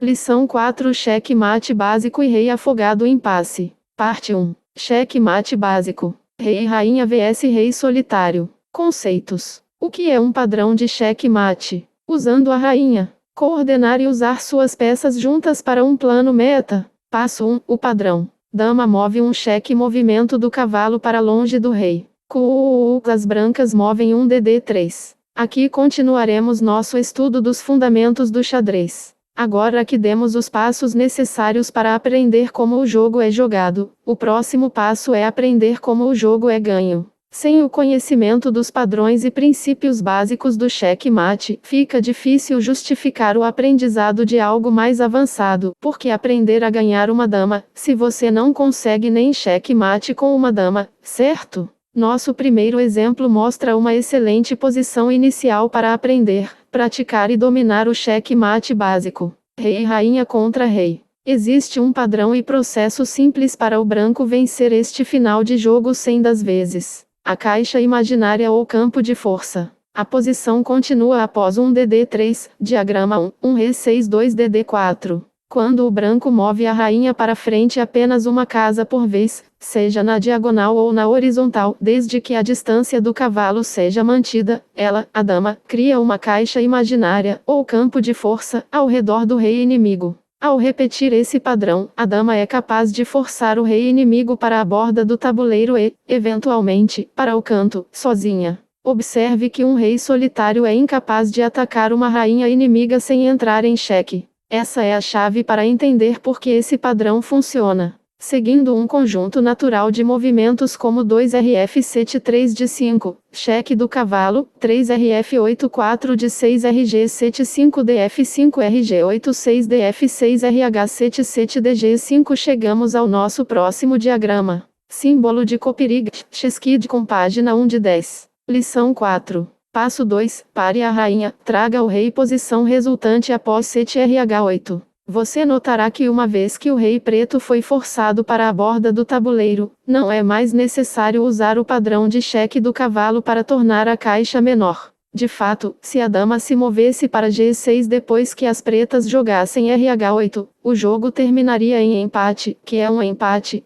Lição 4: Cheque-mate básico e rei afogado impasse. Parte 1. Cheque-mate básico. Rei e rainha vs rei solitário. Conceitos. O que é um padrão de cheque-mate? Usando a rainha. Coordenar e usar suas peças juntas para um plano meta. Passo 1. O padrão. Dama move um cheque-movimento do cavalo para longe do rei. As brancas movem um DD3. Aqui continuaremos nosso estudo dos fundamentos do xadrez. Agora que demos os passos necessários para aprender como o jogo é jogado, o próximo passo é aprender como o jogo é ganho. Sem o conhecimento dos padrões e princípios básicos do cheque-mate, fica difícil justificar o aprendizado de algo mais avançado, porque aprender a ganhar uma dama, se você não consegue nem cheque-mate com uma dama, certo? Nosso primeiro exemplo mostra uma excelente posição inicial para aprender, praticar e dominar o cheque-mate básico. Rei e rainha contra rei. Existe um padrão e processo simples para o branco vencer este final de jogo 100 das vezes. A caixa imaginária ou campo de força. A posição continua após um DD3, diagrama 1, rei 6 2 DD4. Quando o branco move a rainha para frente apenas uma casa por vez, seja na diagonal ou na horizontal, desde que a distância do cavalo seja mantida, ela, a dama, cria uma caixa imaginária, ou campo de força, ao redor do rei inimigo. Ao repetir esse padrão, a dama é capaz de forçar o rei inimigo para a borda do tabuleiro e, eventualmente, para o canto, sozinha. Observe que um rei solitário é incapaz de atacar uma rainha inimiga sem entrar em xeque. Essa é a chave para entender por que esse padrão funciona. Seguindo um conjunto natural de movimentos como 2Rf 7 3 de 5, cheque do cavalo, 3Rf 8 4 de 6 Rg 7 5 Df 5 Rg 8 6 Df 6 Rh 7 7 Dg 5. Chegamos ao nosso próximo diagrama. Símbolo de Copperig, Cheskid com página 1 de 10. Lição 4. Passo 2. Pare a rainha, traga o rei posição resultante após 7Rh8. Você notará que uma vez que o rei preto foi forçado para a borda do tabuleiro, não é mais necessário usar o padrão de cheque do cavalo para tornar a caixa menor. De fato, se a dama se movesse para G6 depois que as pretas jogassem Rh8, o jogo terminaria em empate, que é um empate.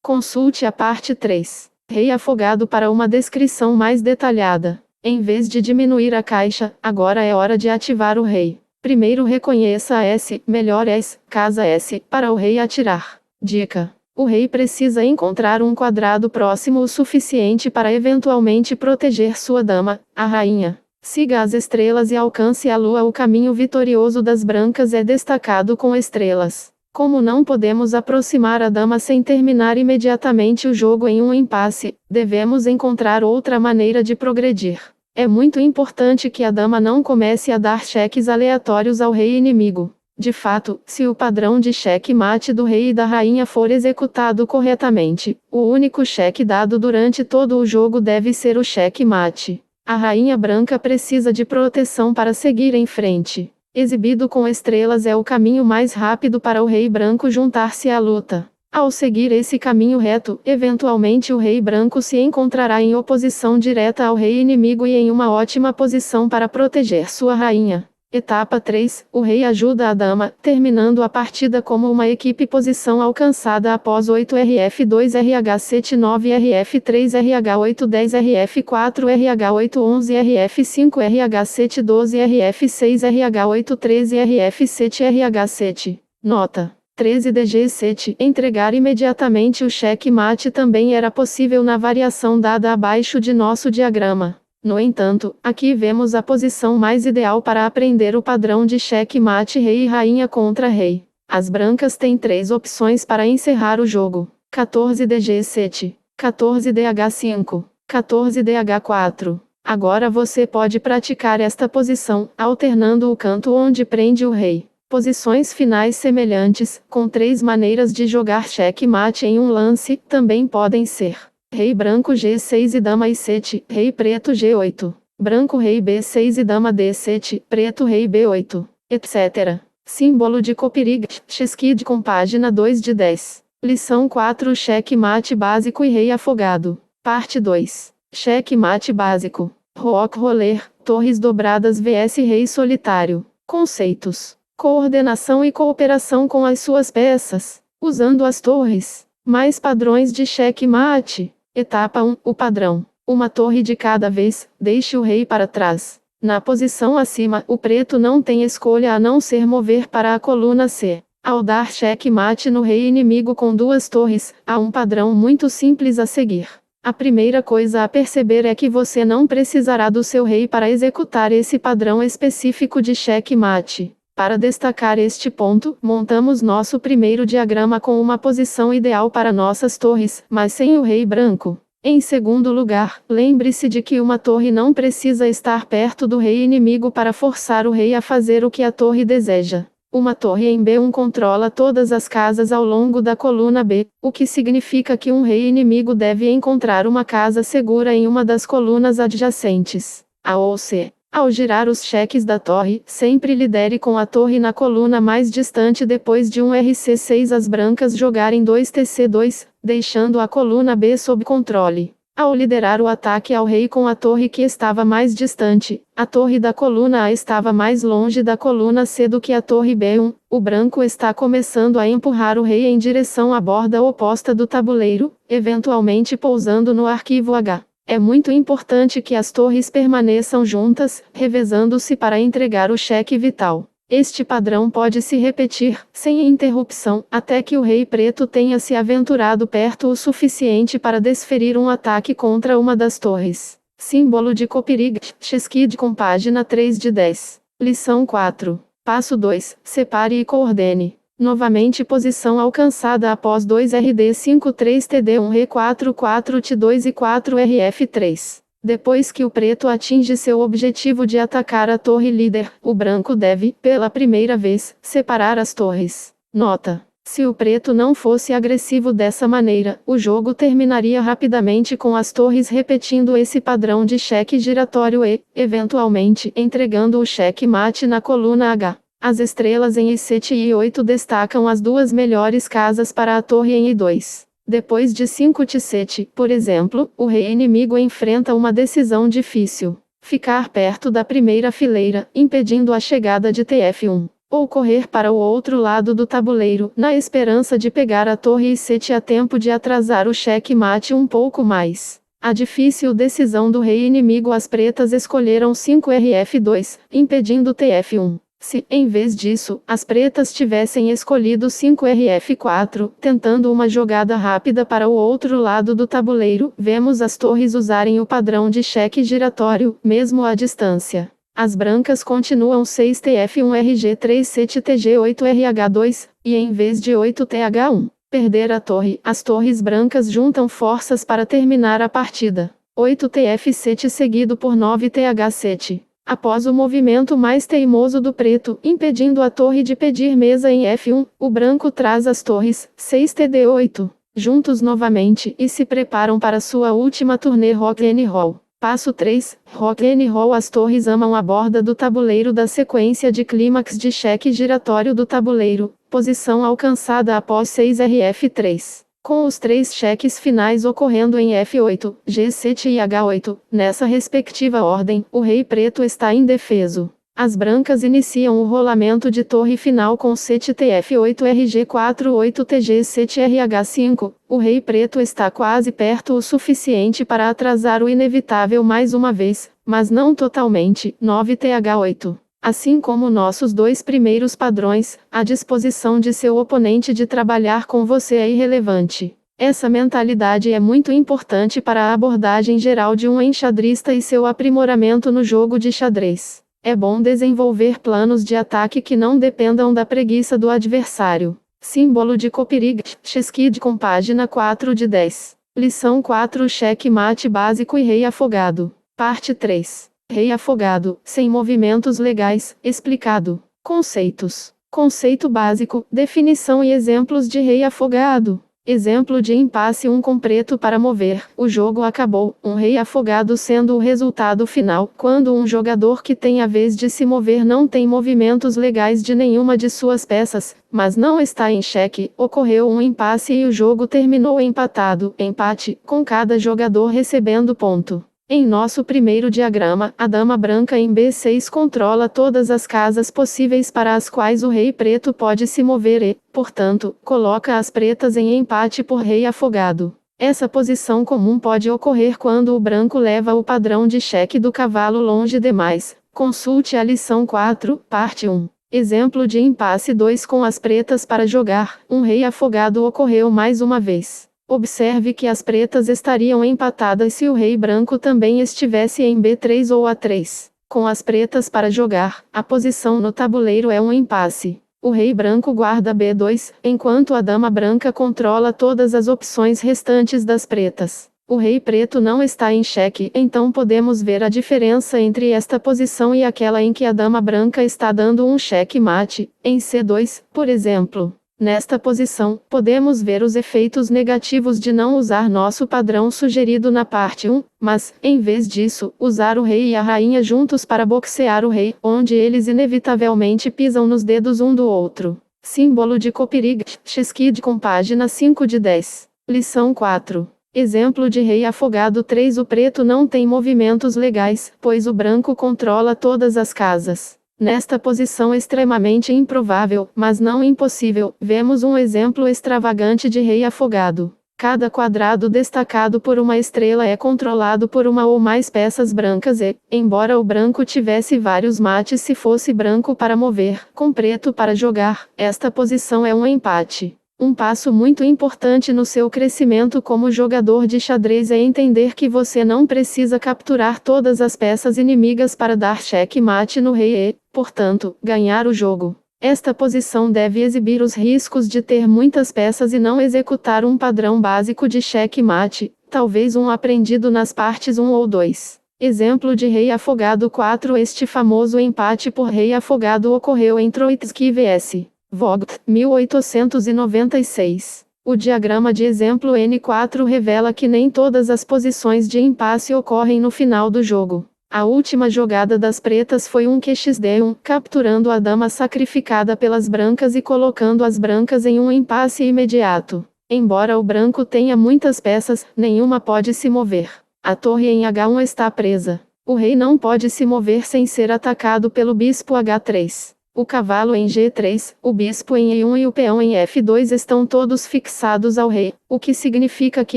Consulte a parte 3. Rei afogado para uma descrição mais detalhada. Em vez de diminuir a caixa, agora é hora de ativar o rei. Primeiro reconheça a S, melhor S, casa S, para o rei atirar. Dica: o rei precisa encontrar um quadrado próximo o suficiente para eventualmente proteger sua dama, a rainha. Siga as estrelas e alcance a lua. O caminho vitorioso das brancas é destacado com estrelas. Como não podemos aproximar a dama sem terminar imediatamente o jogo em um impasse, devemos encontrar outra maneira de progredir. É muito importante que a dama não comece a dar cheques aleatórios ao rei inimigo. De fato, se o padrão de cheque-mate do rei e da rainha for executado corretamente, o único cheque dado durante todo o jogo deve ser o cheque-mate. A rainha branca precisa de proteção para seguir em frente. Exibido com estrelas é o caminho mais rápido para o rei branco juntar-se à luta. Ao seguir esse caminho reto, eventualmente o rei branco se encontrará em oposição direta ao rei inimigo e em uma ótima posição para proteger sua rainha. Etapa 3. O rei ajuda a dama, terminando a partida como uma equipe. Posição alcançada após 8Rf 2Rh 7 9Rf 3Rh 8 10Rf 4Rh 8 11Rf 5Rh 7 12Rf 6Rh 8 13Rf 7Rh 7. Nota: 13 DG7. Entregar imediatamente o cheque-mate também era possível na variação dada abaixo de nosso diagrama. No entanto, aqui vemos a posição mais ideal para aprender o padrão de cheque-mate rei e rainha contra rei. As brancas têm 3 opções para encerrar o jogo: 14 DG7, 14 DH5, 14 DH4. Agora você pode praticar esta posição, alternando o canto onde prende o rei. Posições finais semelhantes, com 3 maneiras de jogar cheque-mate em um lance, também podem ser: rei branco G6 e dama I7, rei preto G8, branco rei B6 e dama D7, preto rei B8, etc. Símbolo de Copperig, Cheskid com página 2 de 10. Lição 4: Cheque-mate básico e rei afogado. Parte 2. Cheque-mate básico. Roque roller, torres dobradas vs rei solitário. Conceitos. coordenação e cooperação com as suas peças, usando as torres. Mais padrões de cheque-mate. Etapa 1. O padrão. Uma torre de cada vez, deixe o rei para trás. Na posição acima, o preto não tem escolha a não ser mover para a coluna C. Ao dar cheque-mate no rei inimigo com duas torres, há um padrão muito simples a seguir. A primeira coisa a perceber é que você não precisará do seu rei para executar esse padrão específico de cheque-mate. Para destacar este ponto, montamos nosso primeiro diagrama com uma posição ideal para nossas torres, mas sem o rei branco. Em segundo lugar, lembre-se de que uma torre não precisa estar perto do rei inimigo para forçar o rei a fazer o que a torre deseja. Uma torre em B1 controla todas as casas ao longo da coluna B, o que significa que um rei inimigo deve encontrar uma casa segura em uma das colunas adjacentes, A ou C. Ao girar os cheques da torre, sempre lidere com a torre na coluna mais distante depois de um RC6 as brancas jogarem 2TC2, deixando a coluna B sob controle. Ao liderar o ataque ao rei com a torre que estava mais distante, a torre da coluna A estava mais longe da coluna C do que a torre B1, o branco está começando a empurrar o rei em direção à borda oposta do tabuleiro, eventualmente pousando no arquivo H. É muito importante que as torres permaneçam juntas, revezando-se para entregar o cheque vital. Este padrão pode se repetir, sem interrupção, até que o rei preto tenha se aventurado perto o suficiente para desferir um ataque contra uma das torres. Símbolo de Copirig, Cheskid com página 3 de 10. Lição 4. Passo 2. Separe e coordene. Novamente posição alcançada após 2RD53TD1 R4 4T2 e 4RF3. Depois que o preto atinge seu objetivo de atacar a torre líder, o branco deve, pela primeira vez, separar as torres. Nota: se o preto não fosse agressivo dessa maneira, o jogo terminaria rapidamente com as torres repetindo esse padrão de cheque giratório e, eventualmente, entregando o cheque-mate na coluna H. As estrelas em I7 e I8 destacam as duas melhores casas para a torre em I2. Depois de 5T7, por exemplo, o rei inimigo enfrenta uma decisão difícil. Ficar perto da primeira fileira, impedindo a chegada de TF1. Ou correr para o outro lado do tabuleiro, na esperança de pegar a torre I7 a tempo de atrasar o cheque-mate um pouco mais. A difícil decisão do rei inimigo, as pretas escolheram 5RF2, impedindo TF1. Se, em vez disso, as pretas tivessem escolhido 5RF4, tentando uma jogada rápida para o outro lado do tabuleiro, vemos as torres usarem o padrão de cheque giratório, mesmo à distância. As brancas continuam 6TF1RG3CTG8RH2, e em vez de 8TH1, perder a torre, as torres brancas juntam forças para terminar a partida. 8TF7 seguido por 9TH7. Após o movimento mais teimoso do preto, impedindo a torre de pedir mesa em F1, o branco traz as torres, 6TD8, juntos novamente, e se preparam para sua última turnê Rock and Roll. Passo 3, Rock and Roll. As torres amam a borda do tabuleiro da sequência de clímax de cheque giratório do tabuleiro, posição alcançada após 6RF3. Com os três cheques finais ocorrendo em F8, G7 e H8, nessa respectiva ordem, o rei preto está indefeso. As brancas iniciam o rolamento de torre final com 7TF8RG4 8TG7RH5, o rei preto está quase perto o suficiente para atrasar o inevitável mais uma vez, mas não totalmente, 9TH8. Assim como nossos dois primeiros padrões, a disposição de seu oponente de trabalhar com você é irrelevante. Essa mentalidade é muito importante para a abordagem geral de um enxadrista e seu aprimoramento no jogo de xadrez. É bom desenvolver planos de ataque que não dependam da preguiça do adversário. Símbolo de Copirig, Cheskid com página 4 de 10. Lição 4. Cheque-mate básico e rei afogado. Parte 3. Rei afogado, sem movimentos legais, explicado. Conceitos. Conceito básico, definição e exemplos de rei afogado. Exemplo de impasse: um com preto para mover, o jogo acabou, um rei afogado sendo o resultado final. Quando um jogador que tem a vez de se mover não tem movimentos legais de nenhuma de suas peças, mas não está em xeque, ocorreu um impasse e o jogo terminou empatado, empate, com cada jogador recebendo ponto. Em nosso primeiro diagrama, a dama branca em B6 controla todas as casas possíveis para as quais o rei preto pode se mover e, portanto, coloca as pretas em empate por rei afogado. Essa posição comum pode ocorrer quando o branco leva o padrão de cheque do cavalo longe demais. Consulte a lição 4, parte 1. Exemplo de impasse 2 com as pretas para jogar. Um rei afogado ocorreu mais uma vez. Observe que as pretas estariam empatadas se o rei branco também estivesse em B3 ou A3. Com as pretas para jogar, a posição no tabuleiro é um impasse. O rei branco guarda B2, enquanto a dama branca controla todas as opções restantes das pretas. O rei preto não está em xeque, então podemos ver a diferença entre esta posição e aquela em que a dama branca está dando um xeque mate, em C2, por exemplo. Nesta posição, podemos ver os efeitos negativos de não usar nosso padrão sugerido na parte 1, mas, em vez disso, usar o rei e a rainha juntos para boxear o rei, onde eles inevitavelmente pisam nos dedos um do outro. Símbolo de Copperig, Xkid com página 5 de 10. Lição 4. Exemplo de rei afogado 3. O preto não tem movimentos legais, pois o branco controla todas as casas. Nesta posição extremamente improvável, mas não impossível, vemos um exemplo extravagante de rei afogado. Cada quadrado destacado por uma estrela é controlado por uma ou mais peças brancas e, embora o branco tivesse vários mates se fosse branco para mover, com preto para jogar, esta posição é um empate. Um passo muito importante no seu crescimento como jogador de xadrez é entender que você não precisa capturar todas as peças inimigas para dar cheque-mate no rei e, portanto, ganhar o jogo. Esta posição deve exibir os riscos de ter muitas peças e não executar um padrão básico de cheque-mate, talvez um aprendido nas partes 1 ou 2. Exemplo de rei afogado 4. Este famoso empate por rei afogado ocorreu em Troitsky vs. Vogt, 1896. O diagrama de exemplo N4 revela que nem todas as posições de impasse ocorrem no final do jogo. A última jogada das pretas foi um QXD1, capturando a dama sacrificada pelas brancas e colocando as brancas em um impasse imediato. Embora o branco tenha muitas peças, nenhuma pode se mover. A torre em H1 está presa. O rei não pode se mover sem ser atacado pelo bispo H3. O cavalo em G3, o bispo em E1 e o peão em F2 estão todos fixados ao rei, o que significa que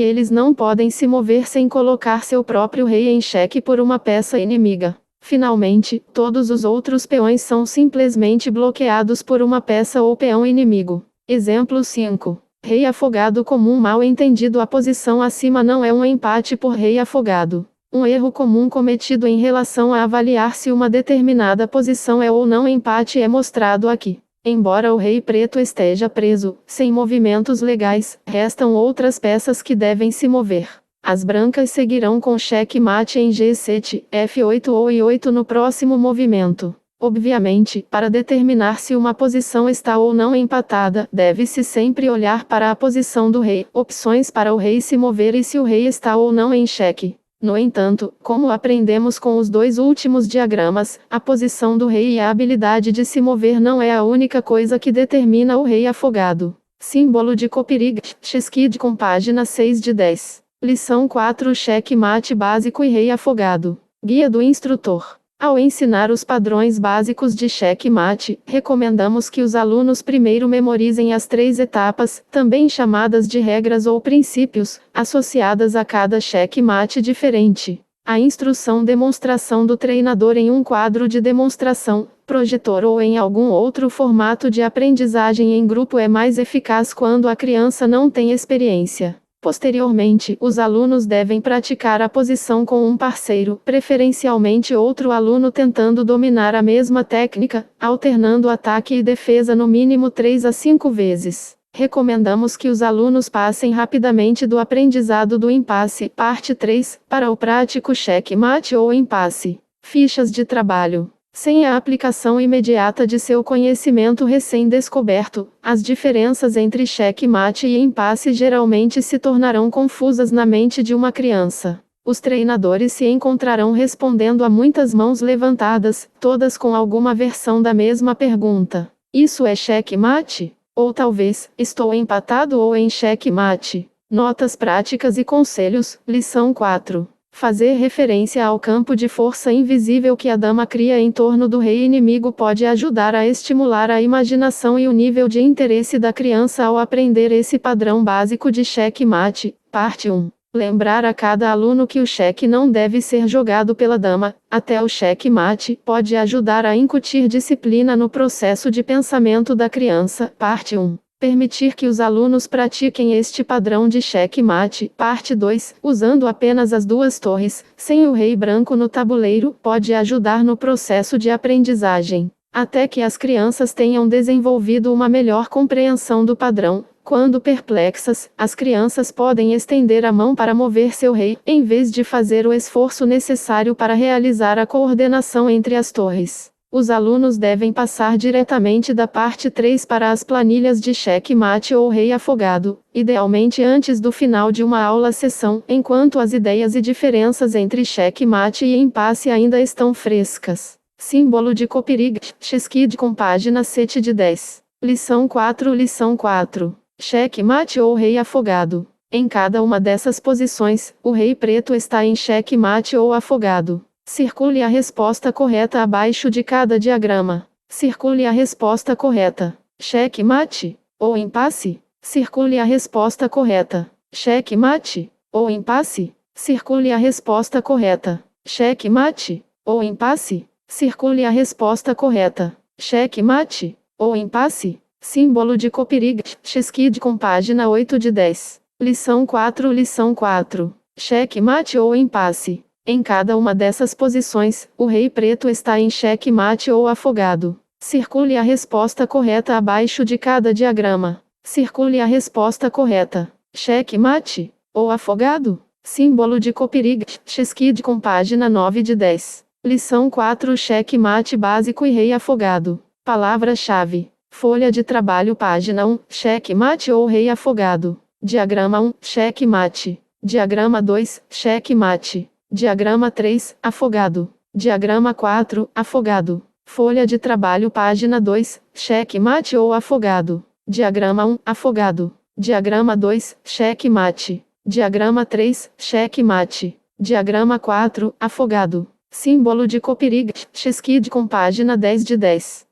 eles não podem se mover sem colocar seu próprio rei em xeque por uma peça inimiga. Finalmente, todos os outros peões são simplesmente bloqueados por uma peça ou peão inimigo. Exemplo 5. Rei afogado comum. Mal entendido, a posição acima não é um empate por rei afogado. Um erro comum cometido em relação a avaliar se uma determinada posição é ou não empate é mostrado aqui. Embora o rei preto esteja preso, sem movimentos legais, restam outras peças que devem se mover. As brancas seguirão com cheque-mate em G7, F8 ou I8 no próximo movimento. Obviamente, para determinar se uma posição está ou não empatada, deve-se sempre olhar para a posição do rei, opções para o rei se mover e se o rei está ou não em xeque. No entanto, como aprendemos com os dois últimos diagramas, a posição do rei e a habilidade de se mover não é a única coisa que determina o rei afogado. Símbolo de Copperig, Xkid com página 6 de 10. Lição 4. Cheque-mate básico e rei afogado. Guia do instrutor. Ao ensinar os padrões básicos de cheque-mate, recomendamos que os alunos primeiro memorizem as 3 etapas, também chamadas de regras ou princípios, associadas a cada cheque-mate diferente. A instrução-demonstração do treinador em um quadro de demonstração, projetor ou em algum outro formato de aprendizagem em grupo é mais eficaz quando a criança não tem experiência. Posteriormente, os alunos devem praticar a posição com um parceiro, preferencialmente outro aluno tentando dominar a mesma técnica, alternando ataque e defesa no mínimo 3 a 5 vezes. Recomendamos que os alunos passem rapidamente do aprendizado do impasse, parte 3, para o prático cheque-mate ou impasse. Fichas de trabalho. Sem a aplicação imediata de seu conhecimento recém-descoberto, as diferenças entre cheque-mate e impasse geralmente se tornarão confusas na mente de uma criança. Os treinadores se encontrarão respondendo a muitas mãos levantadas, todas com alguma versão da mesma pergunta. Isso é cheque-mate? Ou talvez, estou empatado ou em cheque-mate? Notas práticas e conselhos, lição 4. Fazer referência ao campo de força invisível que a dama cria em torno do rei inimigo pode ajudar a estimular a imaginação e o nível de interesse da criança ao aprender esse padrão básico de xeque-mate. Parte 1. Lembrar a cada aluno que o xeque não deve ser jogado pela dama, até o xeque-mate, pode ajudar a incutir disciplina no processo de pensamento da criança. Parte 1. Permitir que os alunos pratiquem este padrão de xeque-mate. Parte 2. Usando apenas as duas torres, sem o rei branco no tabuleiro, pode ajudar no processo de aprendizagem. Até que as crianças tenham desenvolvido uma melhor compreensão do padrão. Quando perplexas, as crianças podem estender a mão para mover seu rei, em vez de fazer o esforço necessário para realizar a coordenação entre as torres. Os alunos devem passar diretamente da parte 3 para as planilhas de xeque-mate ou rei afogado, idealmente antes do final de uma aula-sessão, enquanto as ideias e diferenças entre xeque-mate e impasse ainda estão frescas. Símbolo de Copirig, Xeskid com página 7 de 10. Lição 4. Lição 4. Xeque-mate ou rei afogado. Em cada uma dessas posições, o rei preto está em xeque-mate ou afogado. Circule a resposta correta abaixo de cada diagrama. Circule a resposta correta. Xeque-mate ou impasse? Circule a resposta correta. Xeque-mate ou impasse? Circule a resposta correta. Xeque-mate ou impasse? Circule a resposta correta. Xeque-mate ou impasse? Símbolo de Copirig, Xeskid com página 8 de 10. Lição 4. Lição 4. Xeque-mate ou impasse. Em cada uma dessas posições, o rei preto está em xeque-mate ou afogado. Circule a resposta correta abaixo de cada diagrama. Circule a resposta correta. Xeque-mate ou afogado? Símbolo de Copirig, Xeskid com página 9 de 10. Lição 4. Xeque-mate básico e rei afogado. Palavra-chave. Folha de trabalho página 1. Xeque-mate ou rei afogado. Diagrama 1. Xeque-mate. Diagrama 2. Xeque-mate. Diagrama 3, afogado. Diagrama 4, afogado. Folha de trabalho página 2, xeque-mate ou afogado. Diagrama 1, afogado. Diagrama 2, xeque-mate. Diagrama 3, xeque-mate. Diagrama 4, afogado. Símbolo de Copirig, Xeskid com página 10 de 10.